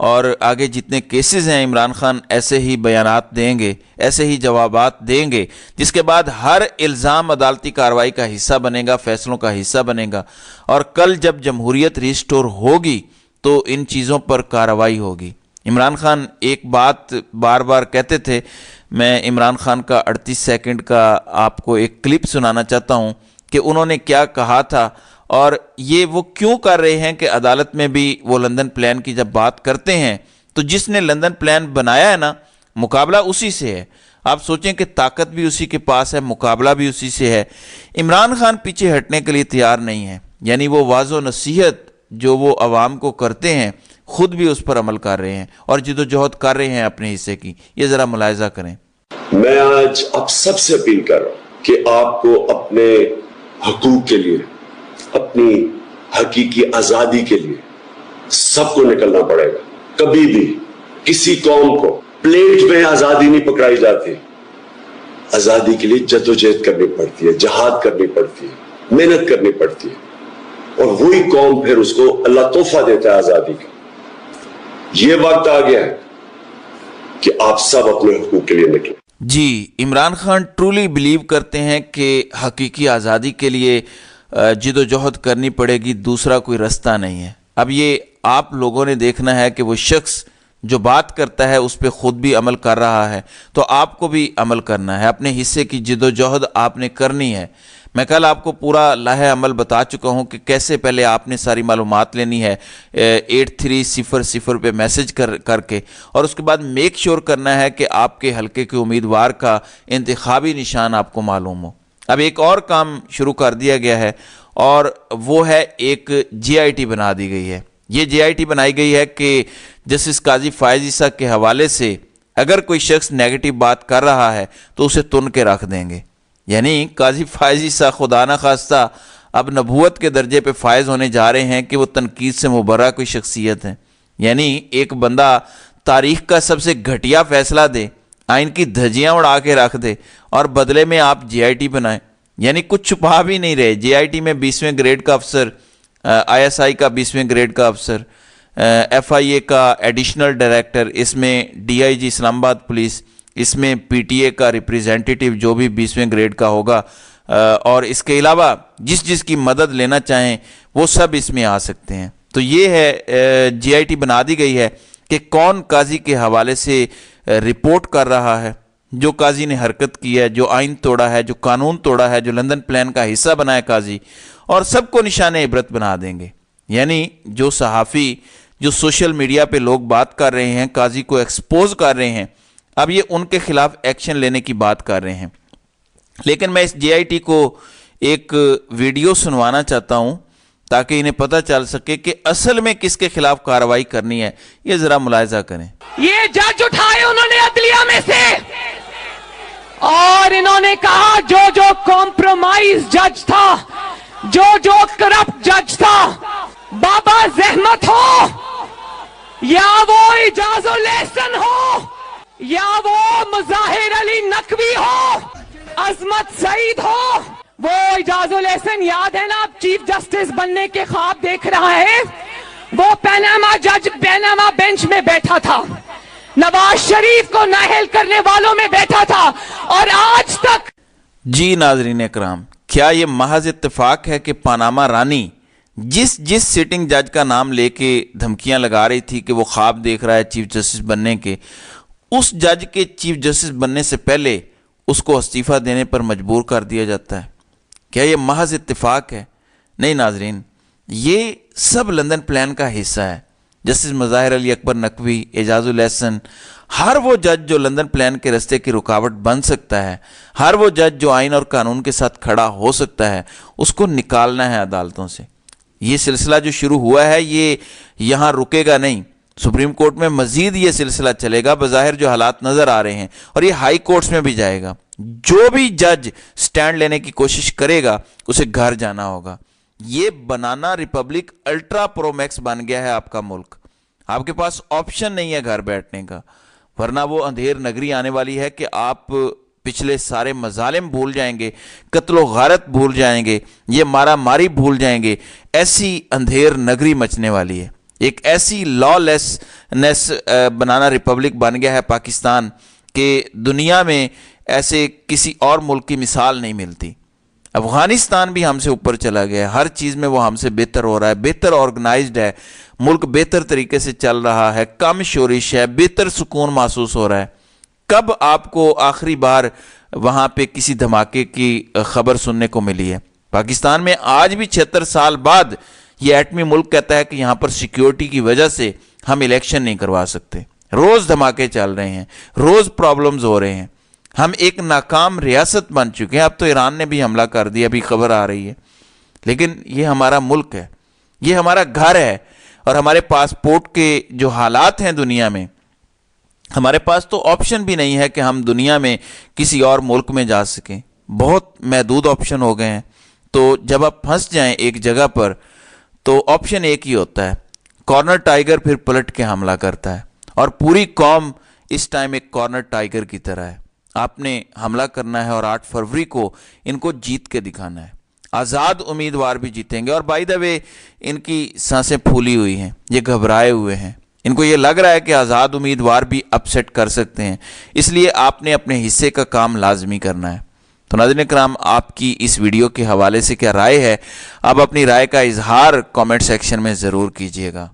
اور آگے جتنے کیسز ہیں عمران خان ایسے ہی بیانات دیں گے، ایسے ہی جوابات دیں گے، جس کے بعد ہر الزام عدالتی کارروائی کا حصہ بنے گا، فیصلوں کا حصہ بنے گا، اور کل جب جمہوریت ریسٹور ہوگی تو ان چیزوں پر کارروائی ہوگی۔ عمران خان ایک بات بار بار کہتے تھے، میں عمران خان کا 38 سیکنڈ کا آپ کو ایک کلپ سنانا چاہتا ہوں کہ انہوں نے کیا کہا تھا، اور یہ وہ کیوں کر رہے ہیں کہ عدالت میں بھی وہ لندن پلان کی جب بات کرتے ہیں تو جس نے لندن پلان بنایا ہے نا، مقابلہ اسی سے ہے۔ آپ سوچیں کہ طاقت بھی اسی کے پاس ہے، مقابلہ بھی اسی سے ہے۔ عمران خان پیچھے ہٹنے کے لیے تیار نہیں ہے، یعنی وہ واضح و نصیحت جو وہ عوام کو کرتے ہیں خود بھی اس پر عمل کر رہے ہیں اور جد و جہد کر رہے ہیں اپنے حصے کی۔ یہ ذرا ملاحظہ کریں۔ میں آج آپ سب سے اپیل کر رہا ہوں کہ آپ کو اپنے حقوق کے لیے، اپنی حقیقی آزادی کے لیے سب کو نکلنا پڑے گا۔ کبھی بھی کسی قوم کو پلیٹ میں آزادی نہیں پکڑائی جاتی، آزادی کے لیے جدوجہد کرنی پڑتی ہے، جہاد کرنی پڑتی ہے، محنت کرنی پڑتی ہے، اور وہی قوم پھر اس کو اللہ تحفہ دیتا ہے آزادی کا۔ یہ وقت آ گیا ہے کہ آپ سب اپنے حقوق کے لیے نکلیں۔ جی، عمران خان ٹرولی بلیو کرتے ہیں کہ حقیقی آزادی کے لیے جد و جہد کرنی پڑے گی، دوسرا کوئی رستہ نہیں ہے۔ اب یہ آپ لوگوں نے دیکھنا ہے کہ وہ شخص جو بات کرتا ہے اس پہ خود بھی عمل کر رہا ہے، تو آپ کو بھی عمل کرنا ہے، اپنے حصے کی جد و جہد آپ نے کرنی ہے۔ میں کل آپ کو پورا لائحہ عمل بتا چکا ہوں کہ کیسے پہلے آپ نے ساری معلومات لینی ہے 8300 پہ میسج کر کے، اور اس کے بعد میک شور کرنا ہے کہ آپ کے حلقے کے امیدوار کا انتخابی نشان آپ کو معلوم ہو۔ اب ایک اور کام شروع کر دیا گیا ہے، اور وہ ہے ایک جی آئی ٹی بنا دی گئی ہے۔ یہ جی آئی ٹی بنائی گئی ہے کہ جسٹس قاضی فائز عیسیٰ کے حوالے سے اگر کوئی شخص نیگیٹو بات کر رہا ہے تو اسے تن کے رکھ دیں گے، یعنی قاضی فائز عیسیٰ خدا نہ خواستہ اب نبوت کے درجے پہ فائز ہونے جا رہے ہیں کہ وہ تنقید سے مبرہ کوئی شخصیت ہے۔ یعنی ایک بندہ تاریخ کا سب سے گھٹیا فیصلہ دے، آئین کی دھجیاں اڑا کے رکھ دے، اور بدلے میں آپ جی آئی ٹی بنائیں، یعنی کچھ چھپا بھی نہیں رہے۔ جی آئی ٹی میں 20ویں گریڈ کا افسر، آئی ایس آئی کا 20ویں گریڈ کا افسر، ایف آئی اے کا ایڈیشنل ڈائریکٹر، اس میں ڈی آئی جی اسلام آباد پولیس، اس میں پی ٹی اے کا ریپریزنٹیٹیو جو بھی 20ویں گریڈ کا ہوگا، اور اس کے علاوہ جس کی مدد لینا چاہیں وہ سب اس میں آ سکتے ہیں۔ تو یہ ہے جی آئی ٹی بنا دی گئی ہے کہ کون قاضی کے حوالے سے رپورٹ کر رہا ہے، جو قاضی نے حرکت کی ہے، جو آئین توڑا ہے، جو قانون توڑا ہے، جو لندن پلان کا حصہ بنا ہے قاضی، اور سب کو نشان عبرت بنا دیں گے۔ یعنی جو صحافی، جو سوشل میڈیا پہ لوگ بات کر رہے ہیں، قاضی کو ایکسپوز کر رہے ہیں، اب یہ ان کے خلاف ایکشن لینے کی بات کر رہے ہیں۔ لیکن میں اس جے آئی ٹی کو ایک ویڈیو سنوانا چاہتا ہوں تاکہ انہیں پتہ چل سکے کہ اصل میں کس کے خلاف کارروائی کرنی ہے۔ یہ ذرا ملاحظہ کریں۔ یہ جج اٹھائے انہوں نے عدلیہ میں سے، اور انہوں نے کہا جو کمپرومائز جج تھا، جو کرپٹ جج تھا، بابا زحمت ہو یا وہ اعجاز الاحسن ہو یا وہ مظاہر علی نقوی ہو، عظمت سعید ہو، وہ اعجاز الاحسن یاد ہے نا، چیف جسٹس بننے کے خواب دیکھ رہا ہے، وہ پیناما جج پیناما بینچ میں بیٹھا تھا، نواز شریف کو نااہل کرنے والوں میں بیٹھا تھا، اور آج تک۔ جی ناظرین اکرام، کیا یہ محض اتفاق ہے کہ پاناما رانی جس سٹنگ جج کا نام لے کے دھمکیاں لگا رہی تھی کہ وہ خواب دیکھ رہا ہے چیف جسٹس بننے کے، اس جج کے چیف جسٹس بننے سے پہلے اس کو استعفیٰ دینے پر مجبور کر دیا جاتا ہے؟ کیا یہ محض اتفاق ہے؟ نہیں ناظرین، یہ سب لندن پلان کا حصہ ہے۔ جسٹس مظاہر علی اکبر نقوی، اعجاز الاحسن، ہر وہ جج جو لندن پلان کے رستے کی رکاوٹ بن سکتا ہے، ہر وہ جج جو آئین اور قانون کے ساتھ کھڑا ہو سکتا ہے، اس کو نکالنا ہے عدالتوں سے۔ یہ سلسلہ جو شروع ہوا ہے یہ یہاں رکے گا نہیں، سپریم کورٹ میں مزید یہ سلسلہ چلے گا، بظاہر جو حالات نظر آ رہے ہیں، اور یہ ہائی کورٹس میں بھی جائے گا۔ جو بھی جج سٹینڈ لینے کی کوشش کرے گا اسے گھر جانا ہوگا۔ یہ بنانا ریپبلک الٹرا پرو میکس بن گیا ہے آپ کا ملک، آپ کے پاس آپشن نہیں ہے گھر بیٹھنے کا، ورنہ وہ اندھیر نگری آنے والی ہے کہ آپ پچھلے سارے مظالم بھول جائیں گے، قتل و غارت بھول جائیں گے، یہ مارا ماری بھول جائیں گے، ایسی اندھیر نگری مچنے والی ہے۔ ایک ایسی لا لیسنس بنانا ریپبلک بن گیا ہے پاکستان کہ دنیا میں ایسے کسی اور ملک کی مثال نہیں ملتی۔ افغانستان بھی ہم سے اوپر چلا گیا ہے، ہر چیز میں وہ ہم سے بہتر ہو رہا ہے، بہتر آرگنائزڈ ہے، ملک بہتر طریقے سے چل رہا ہے، کم شورش ہے، بہتر سکون محسوس ہو رہا ہے۔ کب آپ کو آخری بار وہاں پہ کسی دھماکے کی خبر سننے کو ملی ہے؟ پاکستان میں آج بھی 76 سال بعد یہ ایٹمی ملک کہتا ہے کہ یہاں پر سیکیورٹی کی وجہ سے ہم الیکشن نہیں کروا سکتے۔ روز دھماکے چل رہے ہیں، روز پرابلمز ہو رہے ہیں، ہم ایک ناکام ریاست بن چکے ہیں۔ اب تو ایران نے بھی حملہ کر دیا، ابھی خبر آ رہی ہے، لیکن یہ ہمارا ملک ہے، یہ ہمارا گھر ہے، اور ہمارے پاسپورٹ کے جو حالات ہیں دنیا میں، ہمارے پاس تو آپشن بھی نہیں ہے کہ ہم دنیا میں کسی اور ملک میں جا سکیں، بہت محدود آپشن ہو گئے ہیں۔ تو جب آپ پھنس جائیں ایک جگہ پر تو آپشن ایک ہی ہوتا ہے، کارنر ٹائیگر پھر پلٹ کے حملہ کرتا ہے، اور پوری قوم اس ٹائم ایک کارنر ٹائیگر کی طرح ہے۔ آپ نے حملہ کرنا ہے اور 8 فروری کو ان کو جیت کے دکھانا ہے۔ آزاد امیدوار بھی جیتیں گے، اور بائی دا وے ان کی سانسیں پھولی ہوئی ہیں، یہ گھبرائے ہوئے ہیں، ان کو یہ لگ رہا ہے کہ آزاد امیدوار بھی اپسیٹ کر سکتے ہیں، اس لیے آپ نے اپنے حصے کا کام لازمی کرنا ہے۔ تو ناظرین کرام، آپ کی اس ویڈیو کے حوالے سے کیا رائے ہے؟ آپ اپنی رائے کا اظہار کامنٹ سیکشن میں ضرور کیجیے گا۔